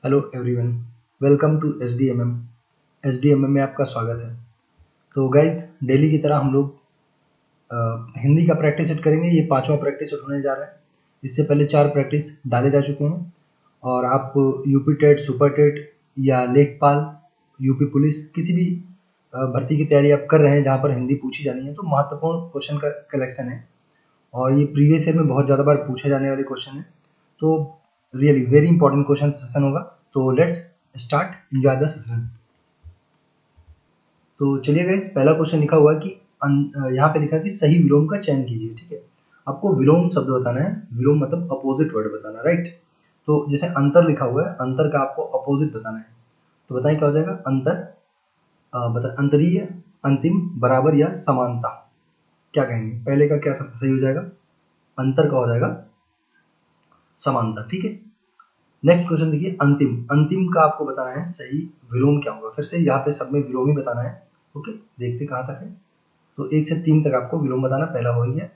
Hello everyone, welcome to SDMM. SDMM में आपका स्वागत है। तो गाइज, डेली की तरह हम लोग हिंदी का प्रैक्टिस सेट करेंगे। ये 5वां प्रैक्टिस सेट होने जा रहा है। इससे पहले 4 प्रैक्टिस डाले जा चुके हैं और आप यूपी टेट, सुपर टेट या लेखपाल, यूपी पुलिस, किसी भी भर्ती की तैयारी आप कर रहे हैं जहाँ पर हिंदी पूछी जानी है, तो महत्वपूर्ण क्वेश्चन का कलेक्शन है और ये प्रीवियस ईयर में बहुत ज़्यादा बार पूछे जाने वाले क्वेश्चन है। तो really very important question session होगा। तो let's start, enjoy the session. तो चलिए गाइस, पहला क्वेश्चन लिखा हुआ है कि यहाँ पे लिखा है कि सही विलोम का चयन कीजिए। ठीक है, आपको विलोम शब्द बताना है। विलोम मतलब अपोजिट वर्ड बताना, राइट। तो जैसे अंतर लिखा हुआ है, अंतर का आपको अपोजिट बताना है। तो बताएं क्या हो जाएगा। अंतर बता अंतरीय, अंतिम, बराबर या समानता। क्या कहेंगे, पहले का क्या सही हो जाएगा। अंतर का हो जाएगा समानता। ठीक है, नेक्स्ट क्वेश्चन देखिए, अंतिम। अंतिम का आपको बताना है सही विलोम क्या होगा। फिर से यहाँ पे सब में विलोम ही बताना है। ओके, देखते कहाँ तक है। तो 1 से 3 तक आपको विलोम बताना, पहला हो ही है।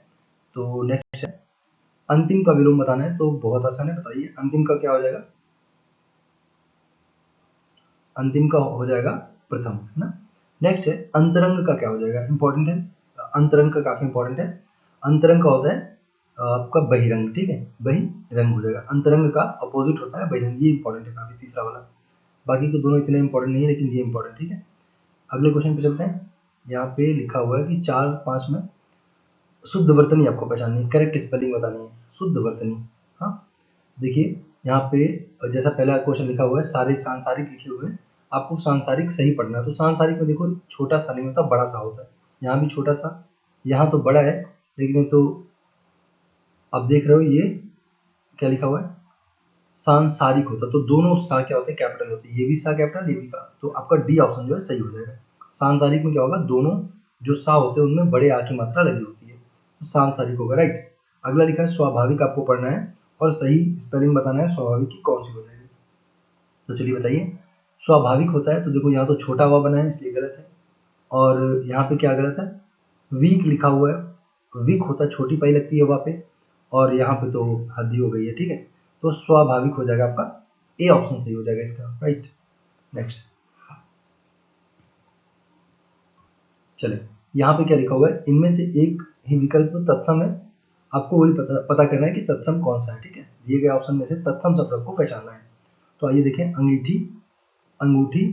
तो नेक्स्ट है अंतिम का विलोम बताना है। तो बहुत आसान है, बताइए अंतिम का क्या हो जाएगा। अंतिम का हो जाएगा प्रथम, है ना। नेक्स्ट है अंतरंग का क्या हो जाएगा। इंपॉर्टेंट है, अंतरंग का काफी इंपॉर्टेंट है। अंतरंग का होता है आपका बहिरंग। ठीक है, बहिरंग हो जाएगा। अंतरंग का अपोजिट होता है बहिरंग। ये इंपॉर्टेंट है काफी, तीसरा वाला। बाकी के दोनों इतने इंपॉर्टेंट नहीं है, लेकिन ये इंपॉर्टेंट। ठीक है, अगले क्वेश्चन पे चलते हैं। यहाँ पे लिखा हुआ है कि 4-5 में शुद्ध वर्तनी आपको पहचाननी है, करेक्ट स्पेलिंग बतानी है। शुद्ध वर्तनी, हाँ। देखिए यहाँ पे जैसा पहला क्वेश्चन लिखा हुआ है, सारे सांसारिक लिखे हुए हैं। आपको सांसारिक सही पढ़ना है। तो सांसारिक में देखो, छोटा सा नहीं होता, बड़ा सा होता है। यहाँ भी छोटा सा, यहाँ तो बड़ा है, लेकिन तो आप देख रहे हो ये क्या लिखा हुआ है, सांसारिक होता। तो दोनों सा क्या होते हैं, कैपिटल होते हैं। ये भी सा कैपिटल, ये भी का। तो आपका डी ऑप्शन जो है सही हो जाएगा। सांसारिक में क्या होगा, दोनों जो सा होते हैं उनमें बड़े आ की मात्रा लगी होती है, तो सांसारिक होगा, राइट। अगला लिखा है स्वाभाविक, आपको पढ़ना है और सही स्पेलिंग बताना है स्वाभाविक की कौन सी हो जाएगी। तो चलिए बताइए, स्वाभाविक होता है तो देखो यहाँ तो छोटा हुआ बना है इसलिए गलत है। और यहाँ पे क्या गलत है, वीक लिखा हुआ है। वीक होता है, छोटी पाई लगती है वहाँ पे, और यहाँ पे तो हद्दी हो गई है। ठीक है, तो स्वाभाविक हो जाएगा आपका, ए ऑप्शन सही हो जाएगा इसका, राइट। नेक्स्ट, चले यहाँ पे क्या लिखा हुआ है, इनमें से एक ही विकल्प तत्सम है। आपको वही पता करना है कि तत्सम कौन सा है। ठीक है, दिए गए ऑप्शन में से तत्सम शब्द आपको पहचानना है। तो आइए देखें, अंगीठी, अंगूठी,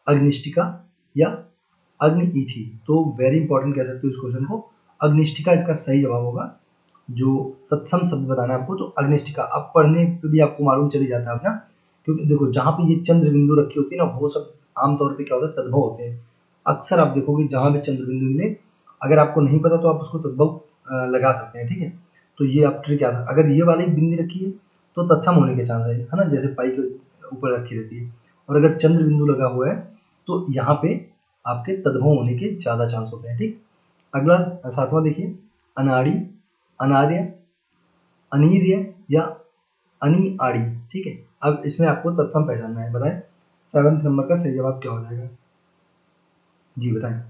अग्निष्टिका या अग्नि ईठी। तो वेरी इंपॉर्टेंट कह सकते हो इस क्वेश्चन को। अग्निष्टिका इसका सही जवाब होगा। जो तत्सम शब्द बताना है आपको, तो अग्निष्टिका। आप पढ़ने पे भी आपको मालूम चली जाता है अपना, क्योंकि देखो जहाँ पे ये चंद्र बिंदु रखी होती है ना, वो सब आमतौर पे क्या होता है, तद्भव होते हैं। अक्सर आप देखोगे जहाँ भी चंद्र बिंदु मिले, अगर आपको नहीं पता तो आप उसको तद्भव लगा सकते हैं। ठीक है, तो ये आप ट्रिक, अगर ये वाली बिंदी रखी है तो तत्सम होने के चांस है ना, जैसे पाई के ऊपर रखी रहती है। और अगर चंद्र बिंदु लगा हुआ है तो यहाँ पे आपके तद्भव होने के ज़्यादा चांस होते हैं। ठीक, अगला 7वां देखिए, अनाड़ी, अनार्य, अनीर्य या अनी आड़ी। ठीक है, अब इसमें आपको तत्सम पहचानना है। बताएं 7th नंबर का सही जवाब क्या हो जाएगा, जी बताएं।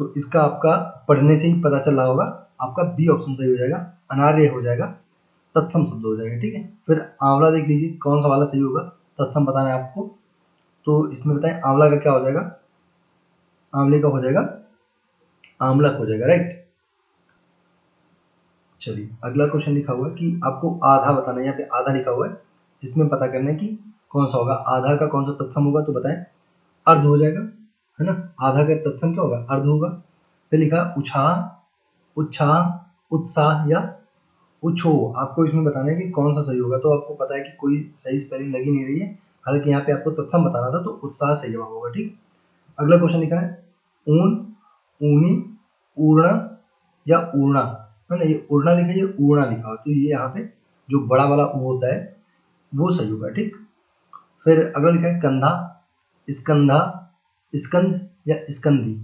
तो इसका आपका पढ़ने से ही पता चल रहा होगा, आपका बी ऑप्शन सही हो जाएगा, अनार्य हो जाएगा, तत्सम शब्द हो जाएगा। ठीक है, फिर आंवला देख लीजिए कौन सा वाला सही होगा, तत्सम बताना है आपको। तो इसमें बताएं आंवला का क्या हो जाएगा, आंवले का हो जाएगा आंवलक हो जाएगा, राइट। चलिए अगला क्वेश्चन लिखा हुआ है कि आपको आधा बताना है। यहाँ पे आधा लिखा हुआ है, इसमें पता करना है कि कौन सा होगा। आधा का कौन सा तत्सम होगा, तो बताएं अर्ध हो जाएगा, है ना। आधा का तत्सम क्या होगा, अर्ध होगा। फिर लिखा उत्साह, उत्साह, उत्साह या उछो। आपको इसमें बताना है कि कौन सा सही होगा। तो आपको पता है कि कोई सही स्पेलिंग लगी नहीं रही है, हालांकि यहाँ पे आपको तत्सम बताना था, तो उत्साह सही जवाब होगा। ठीक, अगला क्वेश्चन लिखा है ऊन, ऊनी, ऊर्णा या ऊर्णा, है ना। ये ऊर्णा लिखा है, ये ऊर्णा लिखा हो, तो ये यहाँ पे जो बड़ा वाला ऊ होता है वो सही होगा। ठीक, फिर अगला लिखा है कंधा, स्कंधा, स्कंध या स्कंदी।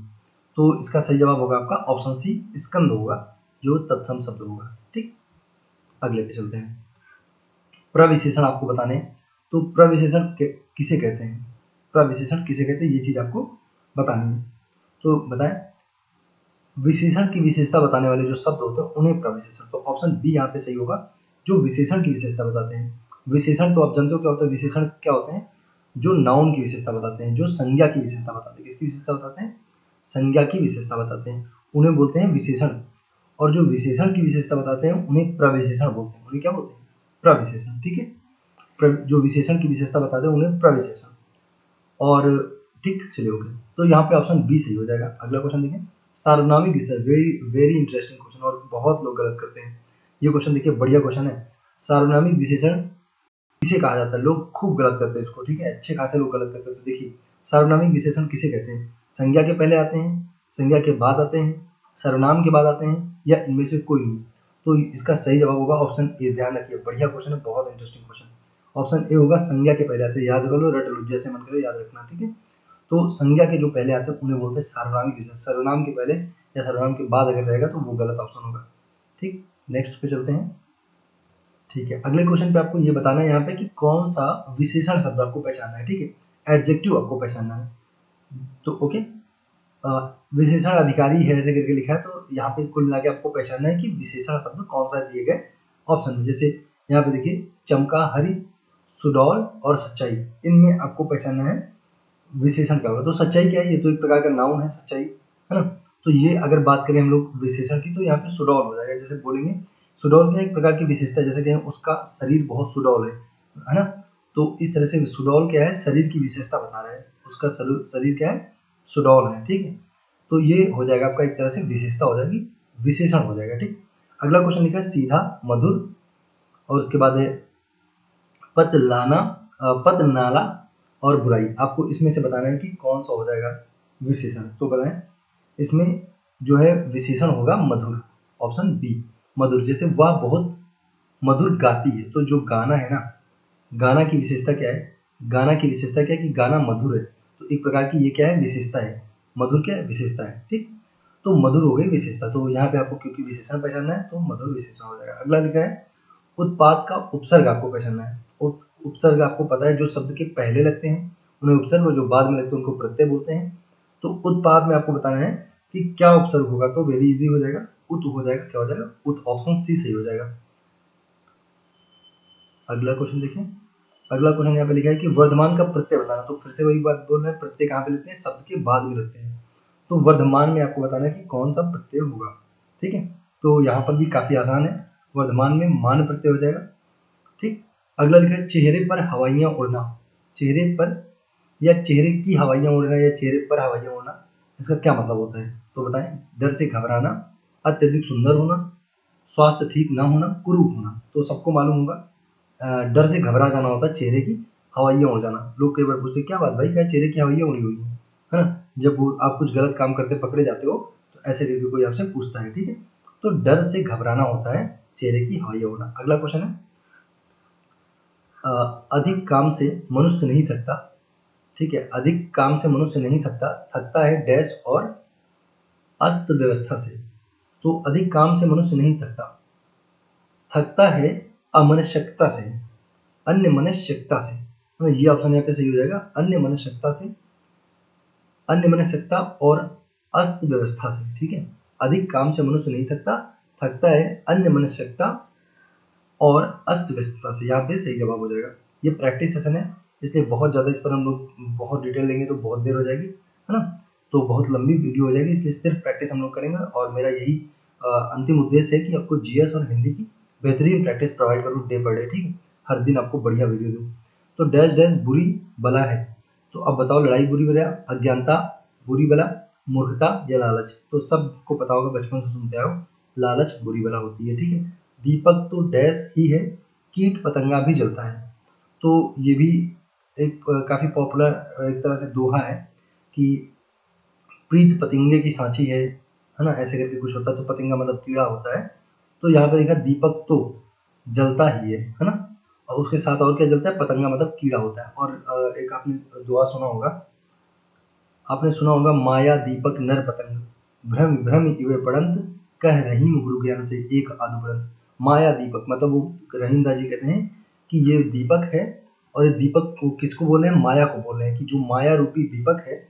तो इसका सही जवाब होगा आपका ऑप्शन सी, स्कंद होगा, जो तत्सम शब्द होगा। ठीक, अगले पे चलते हैं। प्रविशेषण आपको बताने, तो प्रविशेषण किसे कहते हैं, प्रविशेषण किसे कहते हैं, ये चीज आपको बतानी है। तो बताएं, विशेषण की विशेषता बताने वाले जो शब्द होते हैं उन्हें प्रविशेषण। तो ऑप्शन बी यहाँ पे सही होगा, जो विशेषण की विशेषता बताते हैं। विशेषण तो आप जानते हो क्या होता है, विशेषण क्या होते हैं, जो नाउन की विशेषता बताते हैं, जो संज्ञा की विशेषता बताते हैं। किसकी विशेषता बताते हैं, संज्ञा की विशेषता बताते हैं, उन्हें बोलते हैं विशेषण। और जो विशेषण की विशेषता बताते हैं उन्हें प्रविशेषण बोलते हैं। उन्हें क्या बोलते हैं, प्रविशेषण, ठीक है। जो विशेषण की विशेषता बताते हैं उन्हें प्रविशेषण। और ठीक, चलिए ओके, तो यहाँ पे ऑप्शन बी सही हो जाएगा। अगला क्वेश्चन देखें, सार्वनामिक विशेषण, वेरी वेरी इंटरेस्टिंग क्वेश्चन, और बहुत लोग गलत करते हैं ये क्वेश्चन। देखिए बढ़िया क्वेश्चन है। सार्वनामिक विशेषण किसे कहा जाता है, लोग खूब गलत करते हैं इसको, ठीक है, अच्छे खासे लोग गलत करते हैं। तो देखिए सार्वनामिक विशेषण किसे कहते हैं, संज्ञा के पहले आते हैं, संज्ञा के बाद आते हैं, सर्वनाम के बाद आते हैं, या इनमें से कोई नहीं। तो इसका सही जवाब होगा ऑप्शन ए। ध्यान रखिए, बढ़िया क्वेश्चन है, बहुत इंटरेस्टिंग क्वेश्चन। ऑप्शन ए होगा, संज्ञा के पहले आते हैं। याद कर लो, रट लो, जैसे मन करे याद रखना, ठीक है। तो संज्ञा के जो पहले आते हैं उन्हें बोलते हैं सार्वनामिक विशेषण। सर्वनाम के पहले या सर्वनाम के बाद अगर रहेगा तो वो गलत ऑप्शन होगा। ठीक, नेक्स्ट पे चलते हैं। ठीक है, अगले क्वेश्चन पे आपको ये बताना है यहाँ पे कि कौन सा विशेषण शब्द आपको पहचानना है, ठीक है, एडजेक्टिव आपको पहचानना है। तो ओके, विशेषण अधिकारी है ऐसे करके लिखा है, तो यहाँ पे कुल मिला के आपको पहचानना है कि विशेषण शब्द कौन सा दिए गए ऑप्शन में। जैसे यहाँ पे देखिए, चमका, हरि, सुडौल और सच्चाई, इनमें आपको पहचानना है विशेषण क्या होगा। तो सच्चाई क्या है, ये तो एक प्रकार का नाउन है, सच्चाई है ना। तो ये अगर बात करें हम लोग विशेषण की, तो यहाँ पे सुडौल हो जाएगा। जैसे बोलेंगे सुडौल क्या एक प्रकार की विशेषता है, जैसे कि उसका शरीर बहुत सुडौल है ना। तो इस तरह से सुडौल क्या है, शरीर की विशेषता बता रहा है, उसका शरीर क्या है, सुडौल है, ठीक है। तो ये हो जाएगा आपका एक तरह से विशेषता हो जाएगी, विशेषण हो जाएगा, ठीक। अगला क्वेश्चन लिखा है, सीधा, मधुर, और उसके बाद है पतलाना, पतनाला और बुराई। आपको इसमें से बताना है कि कौन सा हो जाएगा विशेषण, तो बताएं। इसमें जो है विशेषण होगा मधुर, ऑप्शन बी, मधुर। जैसे वह बहुत मधुर गाती है, तो जो गाना है ना, गाना की विशेषता क्या है, गाना की विशेषता क्या है कि गाना मधुर है, तो एक प्रकार की ये क्या है, विशेषता है। मधुर क्या है, विशेषता है, ठीक। तो मधुर हो गई विशेषता, तो यहाँ पे आपको क्योंकि विशेषण पहचानना है तो मधुर विशेषण हो जाएगा। अगला लिखा है, उत्पाद का उपसर्ग आपको पहचानना है। उपसर्ग आपको पता है, जो शब्द के पहले लगते हैं उन्हें उपसर्ग, और जो बाद में लगते हैं उनको प्रत्यय बोलते हैं। तो उत्पाद में आपको बताना है कि क्या उपसर्ग होगा, तो वेरी इजी हो जाएगा, उत हो जाएगा। क्या हो जाएगा, उत, ऑप्शन सी सही हो जाएगा। अगला क्वेश्चन देखें, अगला क्वेश्चन यहाँ पे लिखा है कि वर्धमान का प्रत्यय बताना। तो फिर से वही बात बोल रहे हैं, प्रत्यय कहाँ पे लगते हैं, शब्द के बाद में लगते हैं। तो वर्धमान में आपको बताना है कि कौन सा प्रत्यय होगा, ठीक है। तो यहाँ पर भी काफी आसान है, वर्धमान में मान प्रत्यय हो जाएगा, ठीक। अगला लिखा है, चेहरे पर हवाइयाँ उड़ना। चेहरे पर या चेहरे की हवाइयाँ उड़ना या चेहरे पर हवाइयाँ उड़ना, इसका क्या मतलब होता है, तो बताएं। डर से घबराना, अत्यधिक सुंदर होना, स्वास्थ्य ठीक ना होना, कुरूप होना। तो सबको मालूम होगा, डर से घबरा जाना होता है चेहरे की हवाइयाँ उड़ जाना। लोग कई बार पूछते क्या बात भाई, क्या चेहरे की हवाइयाँ उड़ी हुई है ना। जब आप कुछ गलत काम करते पकड़े जाते हो तो ऐसे करके कोई आपसे पूछता है, ठीक है। तो डर से घबराना होता है चेहरे की हवाइयाँ उड़ना। अगला क्वेश्चन है, अधिक काम से मनुष्य नहीं थकता, ठीक है। अधिक काम से मनुष्य नहीं थकता, थकता है डैश और अस्त व्यवस्था से। तो अधिक काम से मनुष्य नहीं थकता, थकता है अमनस्यकता से, अन्य मनस्यकता से। तो ये ऑप्शन यहाँ पे सही हो जाएगा, अन्य मनस्यकता से, अन्य मनस्यकता और अस्त व्यवस्था से, ठीक है। अधिक काम से मनुष्य नहीं थकता, थकता है अन्य मनस्यकता और अस्त व्यस्तता से। यहाँ पे सही जवाब हो जाएगा। ये प्रैक्टिस सेशन है, इसलिए बहुत ज़्यादा इस पर हम लोग बहुत डिटेल लेंगे तो बहुत देर हो जाएगी, है ना। तो बहुत लंबी वीडियो हो जाएगी, इसलिए सिर्फ प्रैक्टिस हम लोग करेंगे। और मेरा यही अंतिम उद्देश्य है कि आपको जीएस और हिंदी की बेहतरीन प्रैक्टिस प्रोवाइड करूँ डे पर डे, ठीक है। हर दिन आपको बढ़िया वीडियो दूँ। तो डैश डैश बुरी बला है, तो अब बताओ, लड़ाई बुरी बला, अज्ञानता बुरी बला, मूर्खता या लालच। तो सबको पता होगा, बचपन से सुनते आओ, लालच बुरी बला होती है, ठीक है। दीपक तो डैश ही है, कीट पतंगा भी जलता है। तो ये भी एक काफ़ी पॉपुलर एक तरह से दोहा है कि प्रीत पतंगे की सांची है ना, ऐसे करके कुछ होता है। तो पतंगा मतलब कीड़ा होता है। तो यहाँ पे लिखा दीपक तो जलता ही है ना। और उसके साथ और क्या जलता है, पतंगा मतलब कीड़ा होता है। और एक आपने दोहा सुना होगा, आपने सुना होगा, माया दीपक नर पतंग, भ्रम भ्रम इवे पड़ंत, कह रहीम गुरु ज्ञान से एक आदुबरंत। माया दीपक मतलब वो रहीमदास जी कहते हैं कि ये दीपक है, और ये दीपक को किसको बोल रहे हैं, माया को बोल रहे हैं, कि जो माया रूपी दीपक है,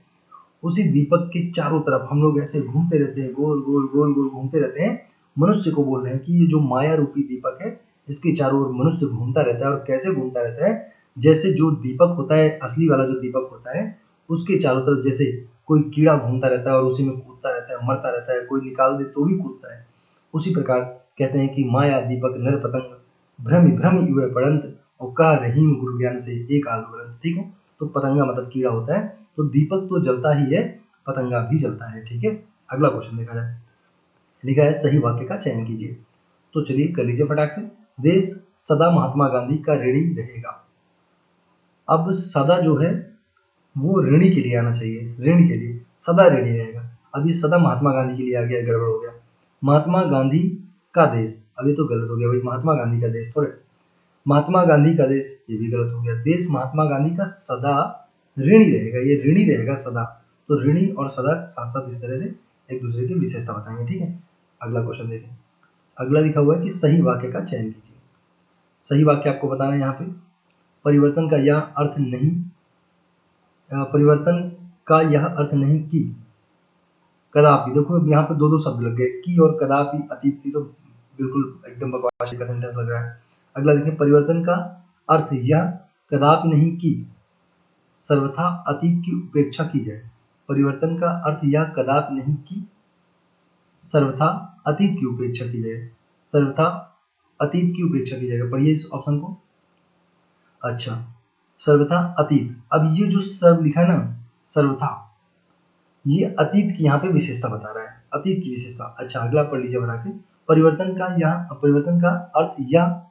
उसी दीपक के चारों तरफ हम लोग ऐसे घूमते रहते हैं, गोल गोल गोल गोल घूमते रहते हैं। मनुष्य को बोल रहे हैं कि ये जो माया रूपी दीपक है, इसके चारों ओर मनुष्य घूमता रहता है। और कैसे घूमता रहता है, जैसे जो दीपक होता है, असली वाला जो दीपक होता है, उसके चारों तरफ जैसे कोई कीड़ा घूमता रहता है और उसी में कूदता रहता है, मरता रहता है, कोई निकाल दे तो भी कूदता है। उसी प्रकार कहते हैं कि माया दीपक नर पतंग भ्रम भ्रम युवे पड़ंत और कह रहीम गुरु ज्ञान से एक आलू ग्रंथ। ठीक है, तो पतंगा मतलब कीड़ा होता है, तो दीपक तो जलता ही है, पतंगा भी जलता है। ठीक है, अगला क्वेश्चन देखा जाए। लिखा है सही वाक्य का चयन कीजिए। तो चलिए कर लीजिए फटाक से। देश सदा महात्मा गांधी का ऋणी रहेगा। अब सदा जो है वो ऋणी के लिए आना चाहिए, ऋण के लिए, सदा ऋणी रहेगा। अब ये सदा महात्मा गांधी के लिए आ गया, गड़बड़ हो गया। महात्मा गांधी का देश, अब ये तो गलत हो गया भाई, महात्मा गांधी का देश थोड़े, महात्मा गांधी का देश, ये भी गलत हो गया। देश महात्मा गांधी का सदा ऋणी रहेगा, ये ऋणी रहेगा सदा, तो ऋणी और सदा साथ साथ इस तरह से एक दूसरे की विशेषता बताएंगे। ठीक है, अगला क्वेश्चन देखें। अगला लिखा हुआ है कि सही वाक्य का चयन कीजिए। सही वाक्य आपको बताना है यहाँ पे। परिवर्तन का यह अर्थ नहीं, परिवर्तन का यह अर्थ नहीं कि कदापि, देखो यहाँ पे दो शब्द लग गए, की और कदापि, अतीत की, तो बिल्कुल एकदम बकवास का सेंटेंस लग रहा है। अगला देखिए, परिवर्तन का अर्थ यह कदापि नहीं कि सर्वथा अतीत की उपेक्षा की जाए। परिवर्तन का अर्थ यह कदापि नहीं कि सर्वथा अतीत की उपेक्षा की जाए, सर्वथा अतीत की उपेक्षा की जाएगा। पढ़िए इस ऑप्शन को। अच्छा, सर्वथा अतीत, अब ये जो सर्व लिखा है ना, सर्वथा, ये अतीत की यहाँ पे विशेषता बता रहा है, अतीत की विशेषता। अच्छा, अगला पढ़ लीजिए बना के। परिवर्तन का अर्थ यह,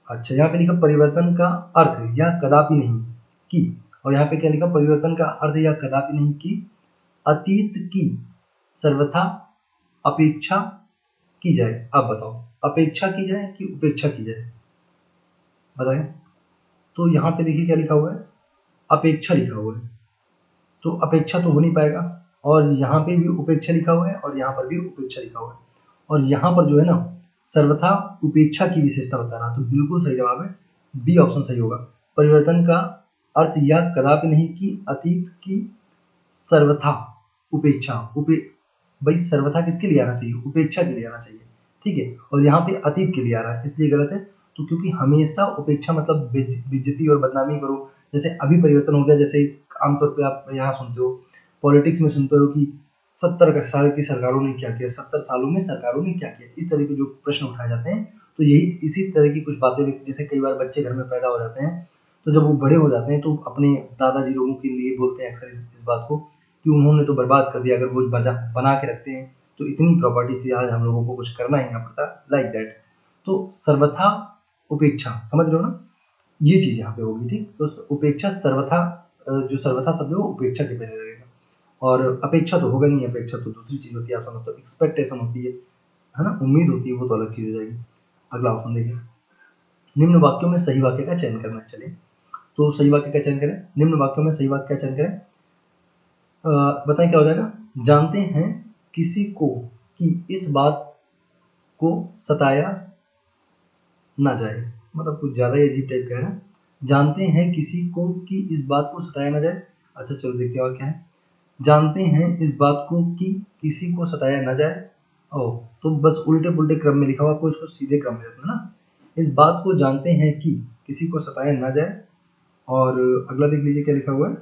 अच्छा यहाँ पे लिखा परिवर्तन का अर्थ यह कदापि नहीं कि, और यहाँ पे क्या लिखा, परिवर्तन का अर्थ यह कदापि नहीं कि अतीत की सर्वथा अपेक्षा की जाए। अब बताओ, अपेक्षा की जाए कि उपेक्षा की जाए, बताएं। तो यहाँ पे देखिए क्या लिखा हुआ है, अपेक्षा लिखा हुआ है, तो अपेक्षा तो हो नहीं पाएगा, और यहाँ पे भी उपेक्षा लिखा हुआ है और यहाँ पर भी उपेक्षा लिखा हुआ है, और यहाँ पर जो है ना सर्वथा उपेक्षा की विशेषता बता रहा, तो बिल्कुल सही जवाब है बी ऑप्शन सही होगा। परिवर्तन का अर्थ यह कदापि नहीं कि अतीत की सर्वथा उपेक्षा, भाई सर्वथा किसके लिए आना चाहिए, उपेक्षा के लिए आना चाहिए। ठीक है, और यहाँ पे अतीत के लिए आ रहा है, इसलिए गलत है। तो क्योंकि हमेशा उपेक्षा मतलब बेइज्जती और बदनामी करो, जैसे अभी परिवर्तन हो गया, जैसे आमतौर पे आप यहाँ सुनते हो, पॉलिटिक्स में सुनते हो कि 70 साल की सरकारों ने क्या किया, 70 सालों में सरकारों ने क्या किया, इस तरह के जो प्रश्न उठाए जाते हैं, तो यही इसी तरह की कुछ बातें, जैसे कई बार बच्चे घर में पैदा हो जाते हैं, तो जब वो बड़े हो जाते हैं तो अपने दादाजी लोगों के लिए बोलते हैं अक्सर इस बात को कि उन्होंने तो बर्बाद कर दिया, अगर वो बना के रखते हैं तो इतनी प्रॉपर्टी थी, आज हम लोगों को कुछ करना ही ना पड़ता, लाइक दैट। तो सर्वथा उपेक्षा, समझ रहे हो ना, ये चीज यहाँ पे होगी। ठीक, तो उपेक्षा सर्वथा, जो सर्वथा शब्द है वो उपेक्षा के पहले लगेगा, और अपेक्षा तो होगा नहीं, अपेक्षा तो दूसरी चीज होती है, आप समझते हो, एक्सपेक्टेशन होती है ना, उम्मीद होती है, वो तो अलग चीज हो जाएगी। अगला ऑप्शन देखिए, निम्न वाक्यों में सही वाक्य का चयन करना है। चलिए, तो सही वाक्य का चयन करें, निम्न वाक्यों में सही वाक्य का चयन करें। बताएं क्या हो जाएगा। जानते हैं किसी को कि इस बात को सताया ना जाए, मतलब कुछ ज्यादा ही अजीब टाइप का है ना। जानते हैं किसी को कि इस बात को सताया ना जाए। अच्छा चलो देखते हैं और क्या है। जानते हैं इस बात को कि किसी को सताया ना जाए, ओ, तो बस उल्टे पुल्टे क्रम में लिखा हुआ, आपको इसको सीधे क्रम में रखना ना। इस बात को जानते हैं कि किसी को सताया ना जाए, और अगला देख लीजिए क्या लिखा हुआ है।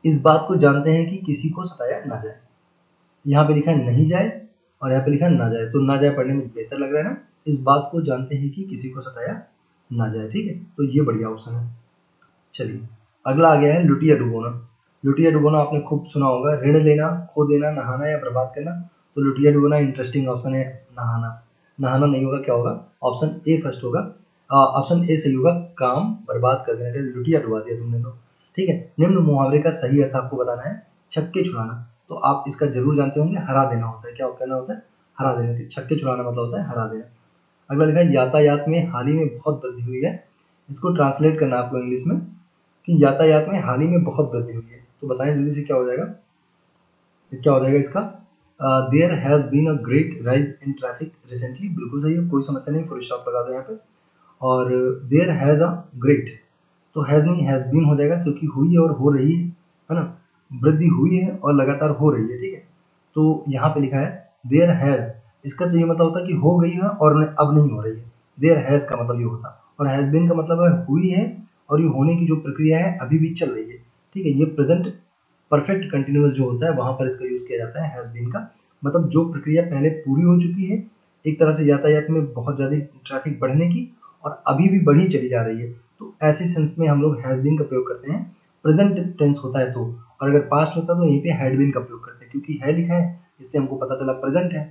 इस बात को जानते हैं कि किसी को सताया ना जाए, यहाँ पे लिखा है नहीं जाए, और यहाँ पे लिखा है ना जाए, तो ना जाए पढ़ने में बेहतर लग रहा है ना। इस बात को जानते हैं कि किसी को सताया ना जाए। ठीक है, तो ये बढ़िया ऑप्शन है। चलिए, अगला आ गया है लुटिया डुबोना। लुटिया डुबोना आपने खूब सुना होगा, ऋण लेना, खो देना, नहाना या बर्बाद करना। तो लुटिया डुबोना इंटरेस्टिंग ऑप्शन है, नहाना। नहाना नहीं होगा, क्या होगा, ऑप्शन ए फर्स्ट होगा, ऑप्शन ए सही होगा, काम बर्बाद कर देना, लुटिया डुबा दिया तुमने तो। ठीक है, निम्न मुहावरे का सही अर्थ आपको बताना है, छक्के छुड़ाना। तो आप इसका जरूर जानते होंगे, हरा देना होता है, क्या कहना होता है, हरा देना। छक्के छुड़ाना मतलब होता है हरा देना। अगला लिखा है यातायात में हाल ही में बहुत वृद्धि हुई है। इसको ट्रांसलेट करना आपको इंग्लिश में कि यातायात में हाल ही में बहुत वृद्धि हुई है, तो बताएं जल्दी से क्या हो जाएगा, क्या हो जाएगा इसका। There has been a great rise in traffic recently, बिल्कुल सही है, कोई समस्या नहीं, फुल स्टॉप लगा दो यहाँ पे। और देयर हैज अ ग्रेट, तो हैज नहीं, हैज बीन हो जाएगा, क्योंकि हुई और हो रही है ना, वृद्धि हुई है और लगातार हो रही है। ठीक है, तो यहाँ पे लिखा है देयर हैज, इसका तो ये मतलब होता है कि हो गई है और अब नहीं हो रही है, देयर हैज का मतलब ये होता, और हैज बीन का मतलब है हुई है, और ये होने की जो प्रक्रिया है अभी भी चल रही है, ठीक है। ये प्रेजेंट परफेक्ट कंटिन्यूअस जो होता है वहां पर इसका यूज किया जाता है हैज बीन का, मतलब जो प्रक्रिया पहले पूरी हो चुकी है एक तरह से यातायात में बहुत ज्यादा ट्रैफिक बढ़ने की, और अभी भी बढ़ी चली जा रही है, तो ऐसे सेंस में हम लोग हैज बीन का प्रयोग करते हैं। प्रेजेंट टेंस होता है तो, और अगर पास्ट होता है तो यहीं पे हैड बीन का प्रयोग करते हैं, क्योंकि है लिखा है इससे हमको पता चला प्रेजेंट है,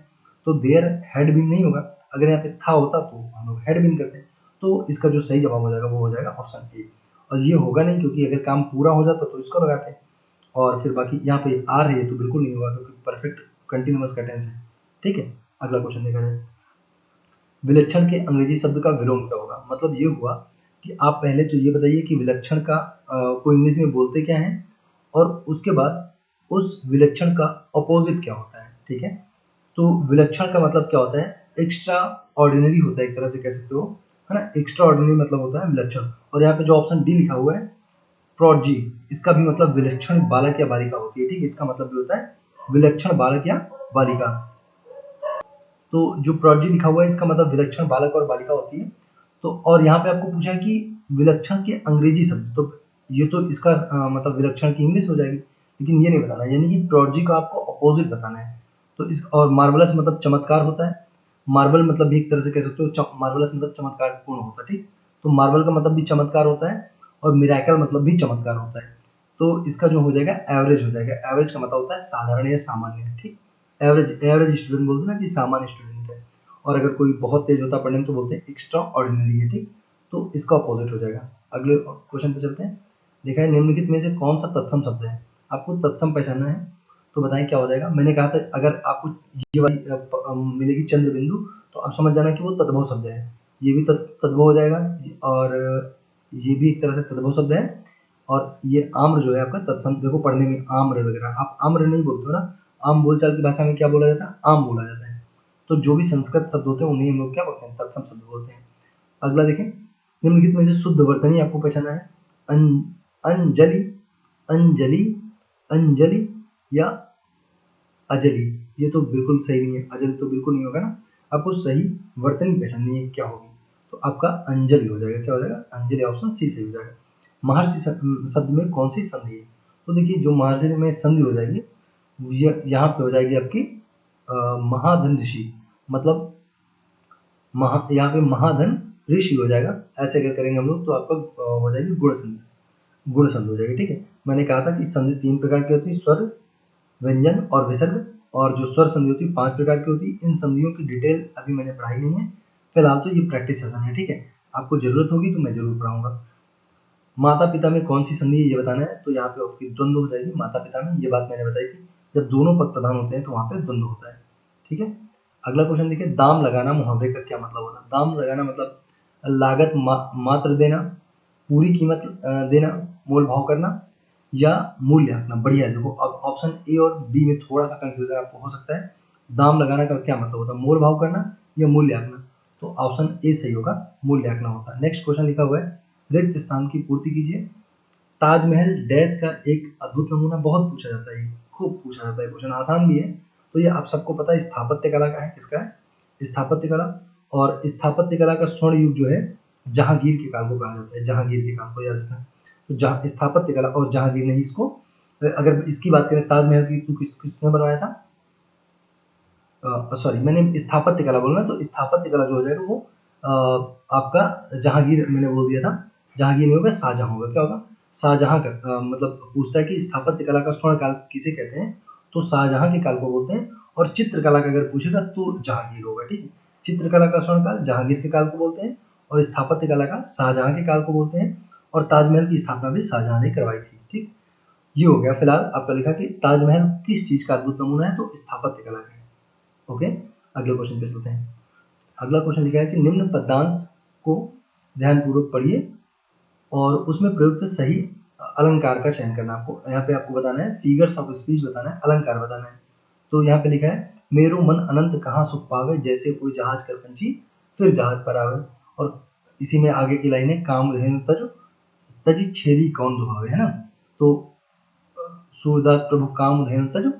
तो देयर हैड बीन नहीं होगा। अगर यहाँ पे था होता तो हम लोग हैड बीन करते हैं, तो इसका जो सही जवाब हो जाएगा वो हो जाएगा ऑप्शन ए। और ये होगा नहीं, क्योंकि अगर काम पूरा हो जाता तो इसको लगाते हैं, और फिर बाकी यहाँ पे आ रही है तो बिल्कुल नहीं होगा, क्योंकि परफेक्ट कंटिन्यूअस का टेंस है, ठीक है। अगला क्वेश्चन देखा जाए, विलक्षण के अंग्रेजी शब्द का विलोम क्या होगा। मतलब ये हुआ कि आप पहले तो ये बताइए कि विलक्षण का को इंग्लिश में बोलते क्या है, और उसके बाद उस विलक्षण का अपोजिट क्या होता है, ठीक है। तो विलक्षण का मतलब क्या होता है, एक्स्ट्रा ऑर्डिनरी होता है, एक तरह से कह सकते हो, है ना। एक्स्ट्रा ऑर्डिनरी मतलब होता है विलक्षण, और यहाँ पे जो ऑप्शन डी लिखा हुआ है प्रोडजी, इसका भी मतलब विलक्षण बालक या बालिका होती है, ठीक है। इसका मतलब भी होता है विलक्षण बालक या बालिका। तो जो प्रोडजी लिखा हुआ है इसका मतलब विलक्षण बालक और बालिका होती है। तो और यहाँ पे आपको पूछा है कि विलक्षण के अंग्रेजी शब्द, तो ये तो इसका मतलब विलक्षण की इंग्लिश हो जाएगी, लेकिन ये नहीं बताना, यानी कि प्रोडजी का आपको अपोजिट बताना है। तो इस और मार्वलस मतलब चमत्कार होता है, मार्वल मतलब भी एक तरह से कह सकते हो मार्वलस मतलब चमत्कार पूर्ण होता है, ठीक। तो मार्वल का मतलब भी चमत्कार होता है, और मिराकल मतलब भी चमत्कार होता है। तो इसका जो हो जाएगा एवरेज हो जाएगा, एवरेज का मतलब होता है साधारण या सामान्य, ठीक। एवरेज एवरेज स्टूडेंट बोलते हैं ना कि सामान्य स्टूडेंट है, और अगर कोई बहुत तेज होता है पढ़ने में तो बोलते हैं एक्स्ट्रा ऑर्डिनरी है, ठीक। तो इसका अपोजिट हो जाएगा। अगले क्वेश्चन पे चलते हैं। देखा है निम्नलिखित में से कौन सा तत्सम शब्द है, आपको तत्सम पहचानना है, तो बताएं क्या हो जाएगा। मैंने कहा था अगर आपको ये वाली मिलेगी चंद्र बिंदु, तो आप समझ जाना कि वो तद्भव शब्द है, ये भी तद्भव हो जाएगा, और ये भी एक तरह से तद्भव शब्द है। और ये आम्र जो है आपका तत्सम, देखो पढ़ने में आम्र वगैरह, आप आम्र नहीं बोलते हो ना, आम बोलचाल की भाषा में क्या बोला जाता है, आम बोला जाता है। तो जो भी संस्कृत शब्द होते हैं उन्हें हम लोग क्या बोलते हैं, तत्सम शब्द बोलते हैं। अगला देखें, निम्नलिखित में से शुद्ध वर्तनी आपको पहचाना है, अंजलि, अंजलि, अंजलि या अजली। ये तो बिल्कुल सही नहीं है, अजल तो बिल्कुल नहीं होगा ना। आपको सही वर्तनी पहचाननी है क्या होगी, तो आपका अंजलि हो जाएगा। क्या हो जाएगा, अंजलि, ऑप्शन सी सही हो जाएगा। महर्षि शब्द में कौन सी संधि है, तो देखिए जो महर्षि में संधि हो जाएगी यहाँ पे हो जाएगी आपकी महाधन ऋषि, मतलब यहाँ पे महाधन ऋषि हो जाएगा। ऐसे अगर करेंगे हम लोग तो आपका हो जाएगी गुण संधि, गुण संधि हो जाएगी, ठीक है। मैंने कहा था कि संधि 3 प्रकार की होती है, स्वर, व्यंजन और विसर्ग, और जो स्वर संधि होती है 5 प्रकार की होती है। इन संधियों की डिटेल अभी मैंने पढ़ाई नहीं है, फिलहाल तो ये प्रैक्टिस सेशन है, ठीक है। आपको जरूरत होगी तो मैं जरूर पढ़ाऊंगा। माता पिता में कौन सी संधि है ये बताना है, तो यहाँ पे आपकी द्वंद्व हो जाएगी माता पिता में, ये बात मैंने बताई थी, जब दोनों पद प्रधान होते हैं तो वहां पे द्वंद्व होता है, ठीक है। अगला क्वेश्चन देखिए, दाम लगाना मुहावरे का क्या मतलब होता है। दाम लगाना मतलब लागत मात्र देना, पूरी कीमत देना, मोल भाव करना, या मूल्य आंकना। बढ़िया, देखो अब ऑप्शन ए और बी में थोड़ा सा कंफ्यूजन आपको हो सकता है। दाम लगाना का क्या मतलब होता है, मोल भाव करना या मूल्य आंकना, तो ऑप्शन ए सही होगा, मूल्य आंकना होता है। नेक्स्ट क्वेश्चन लिखा हुआ है, रिक्त स्थान की पूर्ति कीजिए। ताजमहल डैश का एक अद्भुत नमूना, बहुत पूछा जाता है, खूब पूछा जाता है, क्वेश्चन आसान भी है। तो ये आप सबको पता है स्थापत्य कला का है, किसका है, स्थापत्य कला। और स्थापत्य कला का स्वर्ण युग जो है जहांगीर के काल को कहा जाता है, जहांगीर के काल को याद रखना। तो जहाँ स्थापत्य कला और जहांगीर ने इसको, अगर इसकी बात करें ताजमहल की, तो किसने बनवाया था, सॉरी मैंने स्थापत्य कला बोलना, तो स्थापत्य कला जो हो जाएगा वो आपका जहांगीर, मैंने बोल दिया था, जहांगीर नहीं होगा शाहजहां होगा। क्या होगा, शाहजहां का मतलब पूछता है कि स्थापत्य कला का स्वर्ण काल किसे कहते हैं, तो शाहजहां के काल को बोलते हैं। और चित्रकला का अगर पूछेगा तो जहांगीर होगा, ठीक है। चित्रकला का स्वर्ण काल जहांगीर के काल को बोलते हैं, और स्थापत्य कला का शाहजहां के काल को बोलते हैं, और ताजमहल की स्थापना भी शाहजहां ने करवाई थी, ठीक। ये हो गया। फिलहाल आपका लिखा कि ताजमहल किस चीज का अद्भुत नमूना है, तो स्थापत्य कला का है। ओके, अगले क्वेश्चन पे चलते हैं। अगला क्वेश्चन लिखा है कि निम्न पदांश को ध्यानपूर्वक पढ़िए और उसमें प्रयुक्त सही अलंकार का चयन करना। आपको यहाँ पे आपको बताना है, फिगर्स ऑफ स्पीच बताना है, अलंकार बताना है। तो यहाँ पे लिखा है, मेरू मन अनंत कहाँ सुख पावे, जैसे कोई जहाज कर पंछी फिर जहाज पर आवे। और इसी में आगे की लाइन है, काम धेनु तज तजी छेरी कौन दुहावे, है ना। तो सूरदास प्रभु काम धेनु तज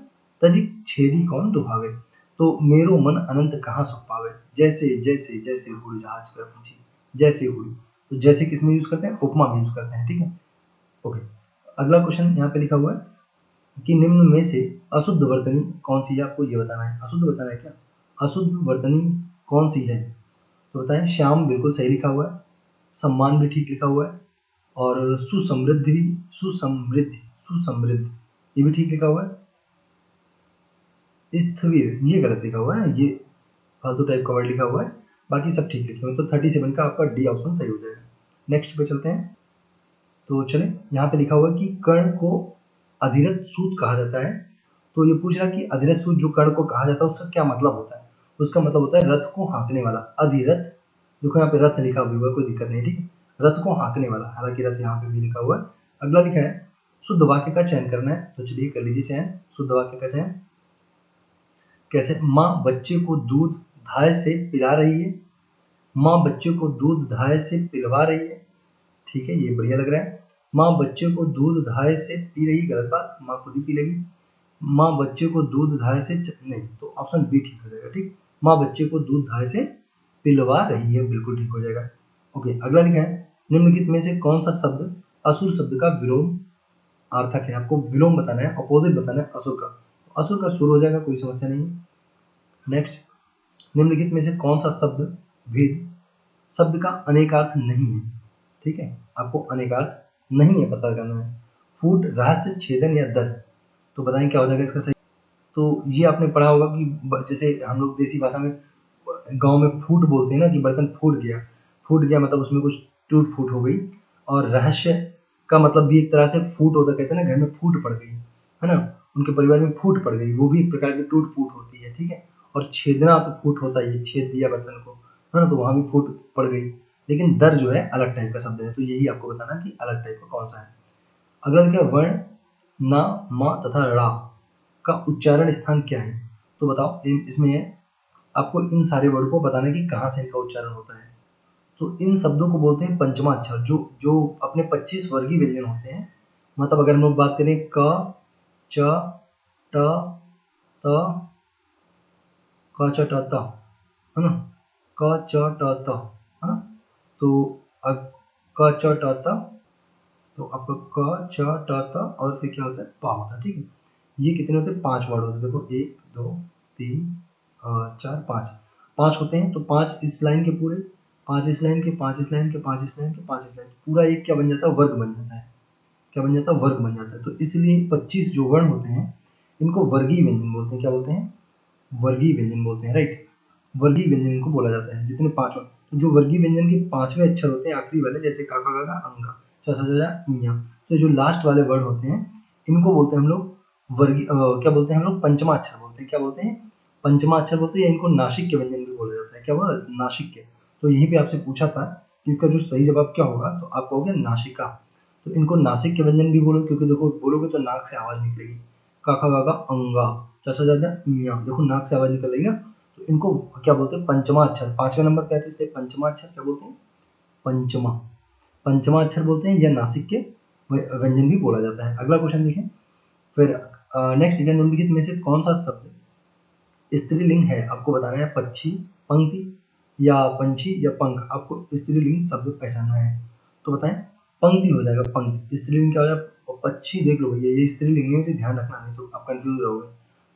तजी छेरी कौन दुहावे। तो मेरो मन अनंत कहाँ सुख पावे, जैसे जैसे जैसे हुई जहाज कर पीछे, जैसे हुई। तो जैसे किस में यूज करते हैं, उपमा में यूज करते हैं, ठीक है। ओके, अगला क्वेश्चन यहाँ पे लिखा हुआ है कि निम्न में से अशुद्ध वर्तनी कौन सी है, आपको ये बताना है। अशुद्ध बताना है क्या, अशुद्ध वर्तनी कौन सी है, तो बताएं। श्याम बिल्कुल सही लिखा हुआ है, सम्मान भी ठीक लिखा हुआ है, और सुसमृद्ध भी, सुसमृद्ध सुसमृद्ध ये भी ठीक लिखा हुआ है। स्थविर ये गलत लिखा हुआ है, ये फालतू टाइप का वर्ड लिखा हुआ है, बाकी सब ठीक लिखे हुए। तो 37 का आपका डी ऑप्शन सही हो जाएगा। नेक्स्ट पे चलते हैं। तो चले, यहाँ पे लिखा हुआ है कि कर्ण को अधिरथ सूत कहा जाता है। तो ये पूछ रहा है कि अधिरथ सूत जो कर्ण को कहा जाता है उसका क्या मतलब होता है। उसका मतलब होता है रथ को हाँकने वाला। अधिरथ, देखो यहाँ पे रथ लिखा हुआ है, कोई दिक्कत नहीं, ठीक है। रथ को हाँकने वाला, हालांकि रथ यहाँ पे भी लिखा हुआ है। अगला लिखा है शुद्ध वाक्य का चयन करना है। तो चलिए कर लीजिए चयन, शुद्ध वाक्य का चयन। कैसे, माँ बच्चे को दूध धाय से पिला रही है, माँ बच्चे को दूध धाय से पिलवा रही है, ठीक है, ये बढ़िया लग रहा है। माँ बच्चे को दूध धाय से पी रही, गलत बात, माँ खुद ही पी लेगी। माँ बच्चे को दूध धाय से नहीं, तो ऑप्शन बी ठीक हो जाएगा, ठीक। माँ बच्चे को दूध धाय से पिलवा रही है, बिल्कुल ठीक हो जाएगा। ओके, अगला लिखा है निम्नलिखित में से कौन सा शब्द असुर शब्द का विलोम अर्थक है। आपको विलोम बताना है, अपोजिट बताना है असुर का। असुर का सुर हो जाएगा, कोई समस्या नहीं है। नेक्स्ट, निम्नलिखित में से कौन सा शब्द भेद शब्द का अनेकार्थ नहीं है, ठीक है, आपको अनेकार्थ नहीं है पता करना है। फूट, रहस्य, छेदन या दर, तो बताएं क्या हो जाएगा इसका सही। तो ये आपने पढ़ा होगा कि जैसे हम लोग देसी भाषा में गांव में फूट बोलते हैं ना, कि बर्तन फूट गया। फूट गया मतलब उसमें कुछ टूट फूट हो गई। और रहस्य का मतलब भी एक तरह से फूट होता, कहते हैं ना घर में फूट पड़ गई, है ना, उनके परिवार में फूट पड़ गई, वो भी एक प्रकार की टूट फूट होती है, ठीक है। और छेदना तो फूट होता है, छेद दिया बर्तन को, है ना, तो वहां भी फूट पड़ गई। लेकिन दर जो है अलग टाइप का शब्द है, तो यही आपको बताना कि अलग टाइप का कौन सा है। अगला क्या, वर्ण ना, मा तथा ड़ा का उच्चारण स्थान क्या है। तो बताओ, इसमें आपको इन सारे वर्ड को बताना है कि कहाँ से इनका उच्चारण होता है। तो इन शब्दों को बोलते हैं पंचमाक्षर, जो जो अपने 25 वर्गीय व्यंजन होते हैं। मतलब अगर हम लोग बात करें क, च, ट, त, क, च, ट, त, है ना, क, च, ट, त, है ना। तो अब क, च, ट, त, तो आपका क, च, ट, त और फिर क्या होता है, पा होता है, ठीक है। ये कितने होते हैं, 5 वर्ड होते हैं। देखो 1 2 3 4 5 5 होते हैं। तो 5 इस लाइन के पूरे, 5 इस लाइन के, 5 इस लाइन के, 5 इस लाइन के, 5 इस लाइन के, पूरा एक क्या बन जाता है, वर्ग बन जाता है। क्या बन जाता है, वर्ग बन जाता है। तो इसलिए 25 जो वर्ण होते हैं इनको वर्गीय व्यंजन बोलते हैं। क्या बोलते हैं, वर्गीय व्यंजन बोलते हैं, राइट। वर्गीय व्यंजन इनको बोला जाता है, जितने 5 तो जो वर्गीय व्यंजन के 5वें अक्षर होते हैं आखिरी वाले, जैसे काका काका अंगा, चा चा इया, तो जो लास्ट वाले वर्ड होते हैं इनको बोलते हैं हम लोग वर्गीय, क्या बोलते हैं हम लोग, पंचमाक्षर बोलते हैं। क्या बोलते हैं, पंचमाक्षर बोलते हैं, या इनको नासिक के व्यंजन भी बोला जाता है। क्या बोला, नासिक के। तो यहीं पे आपसे पूछा था कि इसका जो सही जवाब क्या होगा, तो आप कहोगे नासिका। तो इनको नासिक के व्यंजन भी बोलो, क्योंकि देखो बोलोगे तो नाक से आवाज निकलेगी। काका काका अंगा, चा चा इया, देखो नाक से आवाज निकल रही है। तो इनको क्या बोलते हैं, पंचमा अक्षर। 5वें नंबर पे आते हैं, इसलिए पंचमा अक्षर क्या बोलते हैं, पंचमा, पंचमा अक्षर बोलते हैं, या नासिक के व्यंजन भी बोला जाता है। अगला क्वेश्चन देखें फिर। नेक्स्ट, निम्नलिखित में से कौन सा शब्द स्त्रीलिंग है, आपको बताना है। पक्षी, पंक्ति या पंछी या पंख, आपको स्त्रीलिंग शब्द पहचानना है। तो बताएं, पंक्ति हो जाएगा, पंक्ति। स्त्रीलिंग क्या हो जाएगा, पक्षी देख लो भैया, ये स्त्रीलिंग नहीं है, तो ध्यान रखना, नहीं तो आप कंफ्यूज रहोगे।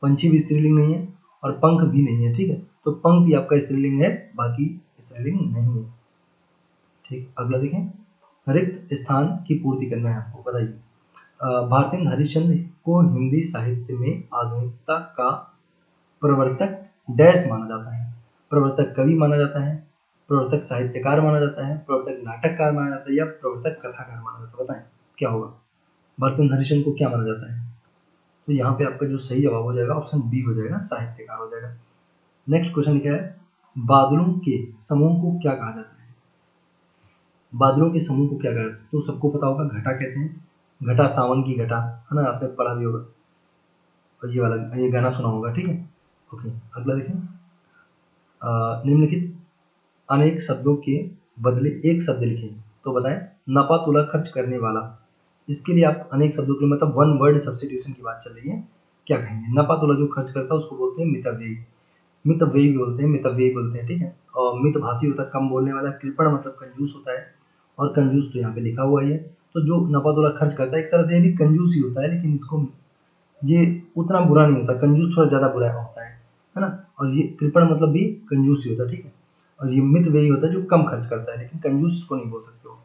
पंछी भी स्त्रीलिंग नहीं है और पंख भी नहीं है, ठीक है। तो पंक्ति आपका स्त्रीलिंग है, बाकी स्त्रीलिंग नहीं है, ठीक। अगला देखें, रिक्त स्थान की पूर्ति करना है आपको, बताइए। भारतेंद्र हरिश्चंद्र को हिंदी साहित्य में आधुनिकता का प्रवर्तक डैश माना जाता है। प्रवर्तक कवि माना जाता है, प्रवर्तक साहित्यकार माना जाता है, प्रवर्तक नाटककार माना जाता है, या प्रवर्तक कथाकार माना जाता है। बताएं क्या होगा, भारतेंद्र हरिश्चंद्र को क्या माना जाता है। तो यहाँ पे आपका जो सही जवाब हो जाएगा ऑप्शन बी हो जाएगा, साहित्यकार हो जाएगा। नेक्स्ट क्वेश्चन क्या है, बादलों के समूह को क्या कहा जाता है। बादलों के समूह को क्या कहा जाता है, तो सबको पता होगा, घटा कहते हैं। घटा, सावन की घटा, है ना, आपने पढ़ा भी होगा, और ये वाला ये गाना सुना होगा, ठीक है। ओके, अगला देखें, निम्नलिखित अनेक शब्दों के बदले एक शब्द लिखें। तो बताएं, नपा तुला खर्च करने वाला, इसके लिए आप अनेक शब्दों के लिए, मतलब वन वर्ड सब्स्टिट्यूशन की बात चल रही है, क्या कहेंगे। नपा तुला जो खर्च करता है उसको बोलते हैं मितव्ययी। मितव्ययी बोलते हैं, मितव्ययी बोलते हैं, ठीक है। और मितभाषी होता है कम बोलने वाला, कृपण मतलब कंजूस होता है, और कंजूस तो यहाँ पे लिखा हुआ ही है। तो जो नफा-तोला खर्च करता है एक तरह से ये भी कंजूस ही होता है, लेकिन इसको ये उतना बुरा नहीं होता, कंजूस थोड़ा ज़्यादा बुरा होता है ना। और ये कृपण मतलब भी कंजूस ही होता है, ठीक है। और ये मितव्ययी होता है जो कम खर्च करता है, लेकिन कंजूस इसको नहीं बोल सकते हो।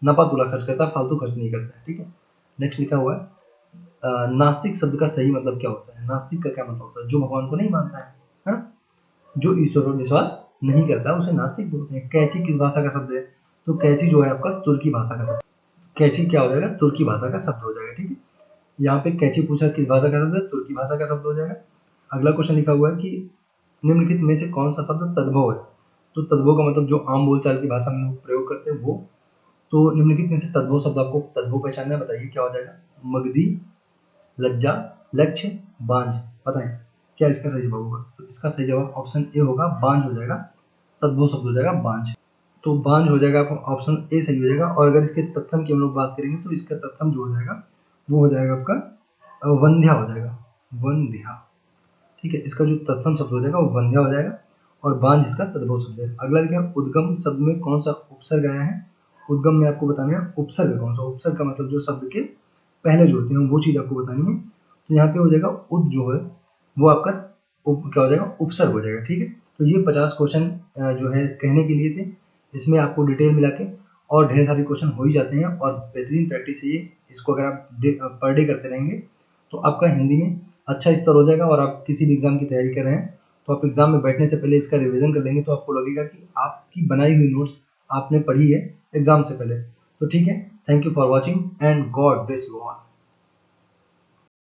नफा-तुला खर्च करता है, फालतू खर्च नहीं करता है, ठीक है। नेक्स्ट लिखा हुआ है नास्तिक शब्द का सही मतलब क्या होता है। नास्तिक का क्या मतलब होता है, जो भगवान को नहीं मानता है ना, जो ईश्वर पर विश्वास नहीं करता उसे नास्तिक बोलते हैं। कैची किस भाषा का शब्द है, तो कैची जो है आपका तुर्की भाषा का शब्द। कैची क्या हो जाएगा, तुर्की भाषा का शब्द हो जाएगा, ठीक है। यहाँ पे कैची पूछा किस भाषा का शब्द है, तुर्की भाषा का शब्द हो जाएगा। अगला क्वेश्चन लिखा हुआ है कि निम्नलिखित में से कौन सा शब्द तद्भव है। तो तद्भव का मतलब जो आम बोलचाल की भाषा में लोग प्रयोग करते हैं वो। तो निम्नलिखित में से तद्भव शब्द आपको तद्भव पहचानना है, बताइए क्या हो जाएगा। मगधी, लज्जा, लक्ष्य, बांझ। बताएं क्या इसका सही जवाब होगा। तो इसका सही जवाब ऑप्शन ए होगा, बांझ हो जाएगा। तद्भव शब्द हो जाएगा बांझ। तो बांझ हो जाएगा, आपका ऑप्शन ए सही हो जाएगा। और अगर इसके तत्सम की हम लोग बात करेंगे तो इसका तत्सम जो हो जाएगा वो हो जाएगा आपका वंध्या हो जाएगा, वंध्या, ठीक है। इसका जो तत्सम शब्द हो जाएगा वो वंध्या हो जाएगा, और बांझ इसका तद्भव शब्द है। अगला लिखा है उद्गम शब्द में कौन सा उपसर्ग आया है। उद्गम में आपको बताना है उपसर्ग कौन सा। उपसर्ग का मतलब जो शब्द के पहले जोड़ते हैं वो चीज़ आपको बतानी है। तो यहाँ पे हो जाएगा उद जो है वो आपका क्या हो जाएगा, उपसर्ग हो जाएगा, ठीक है। तो ये 50 क्वेश्चन जो है कहने के लिए थे। इसमें आपको डिटेल मिला के और ढेर सारे क्वेश्चन हो ही जाते हैं, और बेहतरीन प्रैक्टिस है ये। इसको अगर आप पर डे करते रहेंगे तो आपका हिंदी में अच्छा स्तर हो जाएगा। और आप किसी भी एग्जाम की तैयारी कर रहे हैं तो आप एग्जाम में बैठने से पहले इसका रिवीजन कर लेंगे तो आपको लगेगा कि आपकी बनाई हुई नोट्स आपने पढ़ी है एग्जाम से पहले। तो ठीक है, thank you for watching and God bless you all.